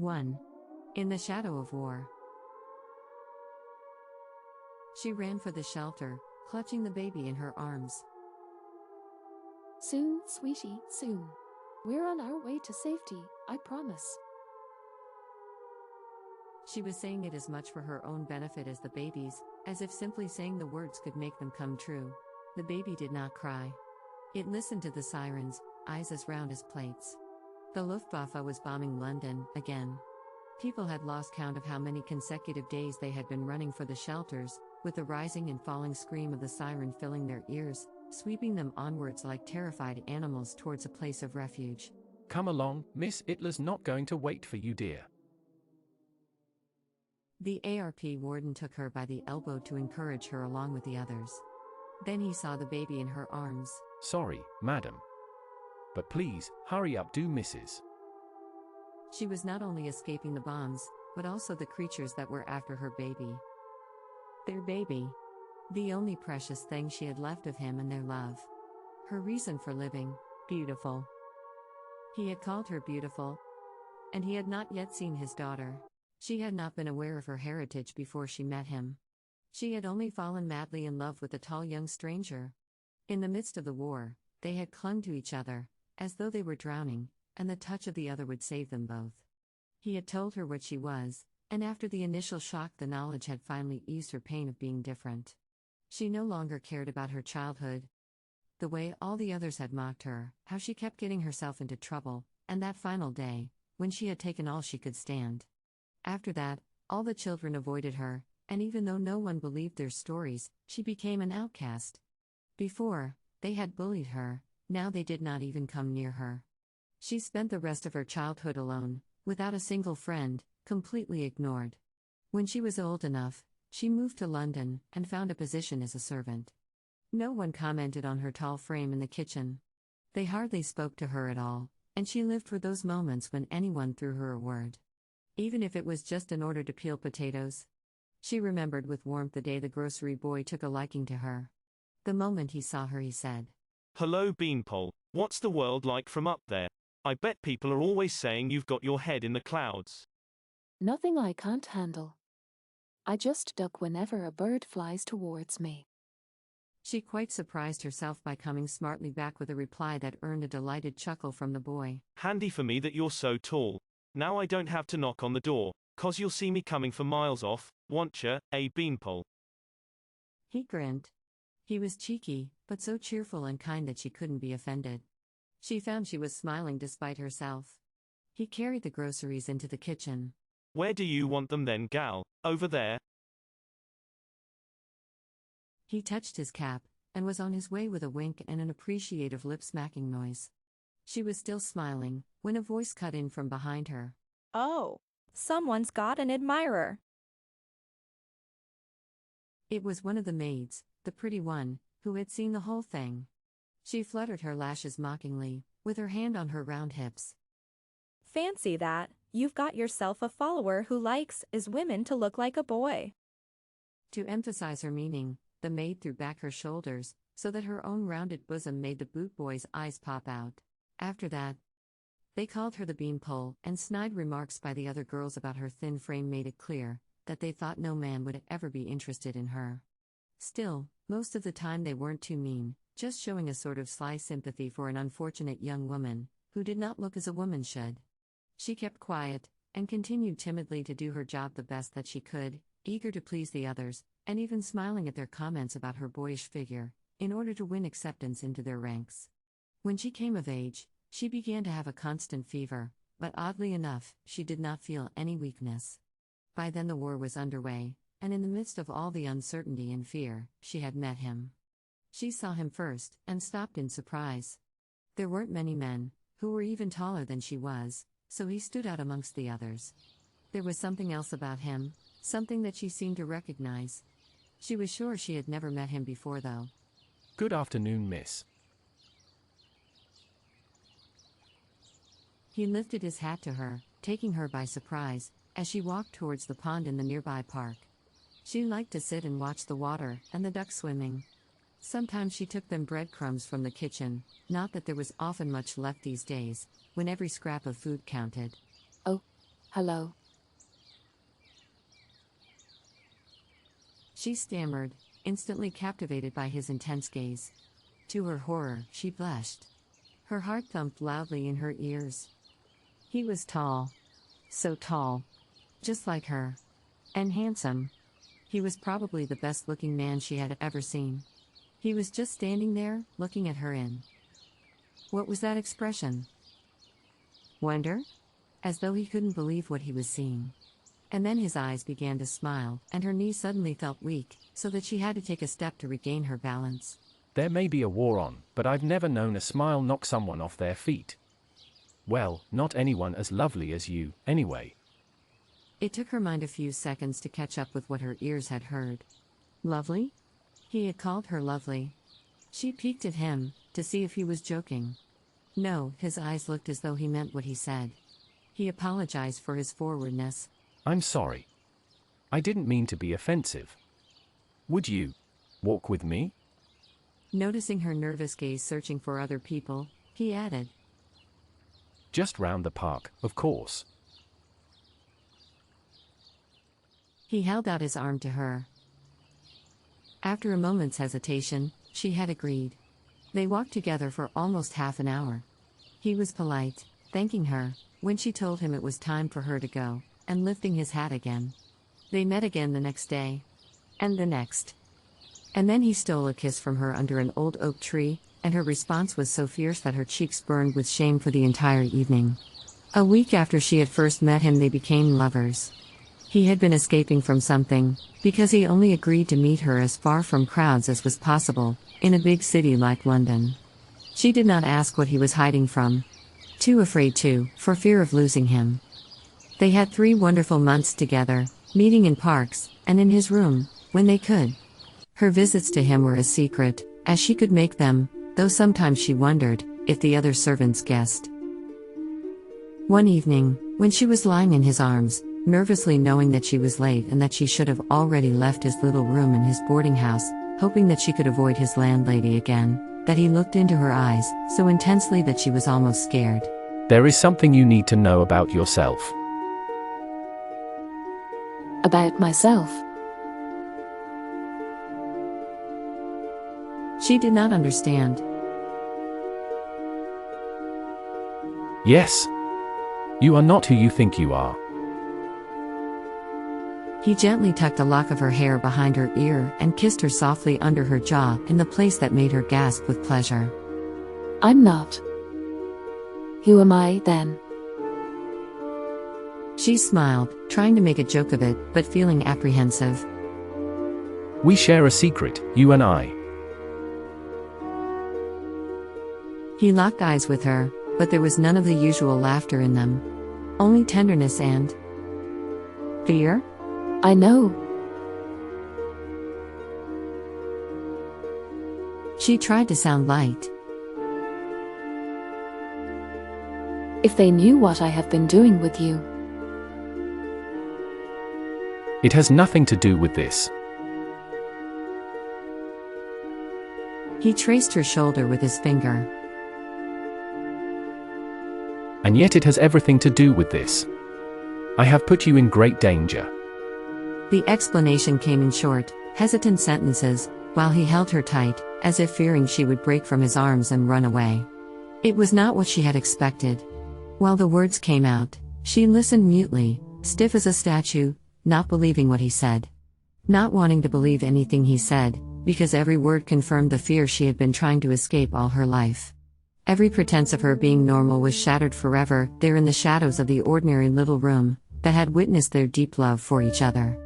1. In the shadow of war. She ran for the shelter, clutching the baby in her arms. Soon, sweetie, soon. We're on our way to safety, I promise. She was saying it as much for her own benefit as the baby's, as if simply saying the words could make them come true. The baby did not cry. It listened to the sirens, eyes as round as plates. The Luftwaffe was bombing London, again. People had lost count of how many consecutive days they had been running for the shelters, with the rising and falling scream of the siren filling their ears, sweeping them onwards like terrified animals towards a place of refuge. Come along, Miss, Hitler's not going to wait for you, dear. The ARP warden took her by the elbow to encourage her along with the others. Then he saw the baby in her arms. Sorry, madam. But please, hurry up, do, Mrs. She was not only escaping the bombs, but also the creatures that were after her baby. Their baby. The only precious thing she had left of him and their love. Her reason for living, beautiful. He had called her beautiful. And he had not yet seen his daughter. She had not been aware of her heritage before she met him. She had only fallen madly in love with a tall young stranger. In the midst of the war, they had clung to each other, as though they were drowning, and the touch of the other would save them both. He had told her what she was, and after the initial shock the knowledge had finally eased her pain of being different. She no longer cared about her childhood. The way all the others had mocked her, how she kept getting herself into trouble, and that final day, when she had taken all she could stand. After that, all the children avoided her, and even though no one believed their stories, she became an outcast. Before, they had bullied her, now they did not even come near her. She spent the rest of her childhood alone, without a single friend, completely ignored. When she was old enough, she moved to London and found a position as a servant. No one commented on her tall frame in the kitchen. They hardly spoke to her at all, and she lived for those moments when anyone threw her a word. Even if it was just an order to peel potatoes. She remembered with warmth the day the grocery boy took a liking to her. The moment he saw her, he said, "Hello, Beanpole, what's the world like from up there? I bet people are always saying you've got your head in the clouds." Nothing I can't handle. I just duck whenever a bird flies towards me. She quite surprised herself by coming smartly back with a reply that earned a delighted chuckle from the boy. "Handy for me that you're so tall. Now I don't have to knock on the door, 'cause you'll see me coming from miles off, won't ya, Beanpole?" He grinned. He was cheeky, but so cheerful and kind that she couldn't be offended. She found she was smiling despite herself. He carried the groceries into the kitchen. "Where do you want them then, gal? Over there?" He touched his cap, and was on his way with a wink and an appreciative lip-smacking noise. She was still smiling, when a voice cut in from behind her. "Oh, someone's got an admirer." It was one of the maids, the pretty one, who had seen the whole thing. She fluttered her lashes mockingly, with her hand on her round hips. "Fancy that, you've got yourself a follower who likes his women to look like a boy." To emphasize her meaning, the maid threw back her shoulders, so that her own rounded bosom made the boot boy's eyes pop out. After that, they called her the Beanpole, and snide remarks by the other girls about her thin frame made it clear that they thought no man would ever be interested in her. Still, most of the time they weren't too mean, just showing a sort of sly sympathy for an unfortunate young woman, who did not look as a woman should. She kept quiet, and continued timidly to do her job the best that she could, eager to please the others, and even smiling at their comments about her boyish figure, in order to win acceptance into their ranks. When she came of age, she began to have a constant fever, but oddly enough, she did not feel any weakness. By then the war was underway, and in the midst of all the uncertainty and fear, she had met him. She saw him first, and stopped in surprise. There weren't many men, who were even taller than she was, so he stood out amongst the others. There was something else about him, something that she seemed to recognize. She was sure she had never met him before, though. Good afternoon, miss. He lifted his hat to her, taking her by surprise, as she walked towards the pond in the nearby park. She liked to sit and watch the water and the ducks swimming. Sometimes she took them breadcrumbs from the kitchen, not that there was often much left these days, when every scrap of food counted. "Oh, Hello. She stammered, instantly captivated by his intense gaze. To her horror, she blushed. Her heart thumped loudly in her ears. He was tall. So tall. Just like her. And handsome. He was probably the best-looking man she had ever seen. He was just standing there, looking at her in. What was that expression? Wonder? As though he couldn't believe what he was seeing. And then his eyes began to smile, and her knees suddenly felt weak, so that she had to take a step to regain her balance. There may be a war on, but I've never known a smile knock someone off their feet. Well, not anyone as lovely as you, anyway. It took her mind a few seconds to catch up with what her ears had heard. Lovely? He had called her lovely. She peeked at him, to see if he was joking. No, his eyes looked as though he meant what he said. He apologized for his forwardness. I'm sorry. I didn't mean to be offensive. Would you walk with me? Noticing her nervous gaze searching for other people, he added. Just round the park, of course. He held out his arm to her. After a moment's hesitation, she had agreed. They walked together for almost half an hour. He was polite, thanking her, when she told him it was time for her to go, and lifting his hat again. They met again the next day. And the next. And then he stole a kiss from her under an old oak tree, and her response was so fierce that her cheeks burned with shame for the entire evening. A week after she had first met him, they became lovers. He had been escaping from something, because he only agreed to meet her as far from crowds as was possible, in a big city like London. She did not ask what he was hiding from. Too afraid to, for fear of losing him. They had 3 wonderful months together, meeting in parks, and in his room, when they could. Her visits to him were as secret as she could make them, though sometimes she wondered if the other servants guessed. One evening, when she was lying in his arms, nervously knowing that she was late and that she should have already left his little room in his boarding house, hoping that she could avoid his landlady again, that he looked into her eyes so intensely that she was almost scared. There is something you need to know about yourself. About myself. She did not understand. Yes. You are not who you think you are. He gently tucked a lock of her hair behind her ear and kissed her softly under her jaw in the place that made her gasp with pleasure. I'm not. Who am I, then? She smiled, trying to make a joke of it, but feeling apprehensive. We share a secret, you and I. He locked eyes with her, but there was none of the usual laughter in them. Only tenderness and fear? I know. She tried to sound light. If they knew what I have been doing with you. It has nothing to do with this. He traced her shoulder with his finger. And yet it has everything to do with this. I have put you in great danger. The explanation came in short, hesitant sentences, while he held her tight, as if fearing she would break from his arms and run away. It was not what she had expected. While the words came out, she listened mutely, stiff as a statue, not believing what he said. Not wanting to believe anything he said, because every word confirmed the fear she had been trying to escape all her life. Every pretense of her being normal was shattered forever, there in the shadows of the ordinary little room, that had witnessed their deep love for each other.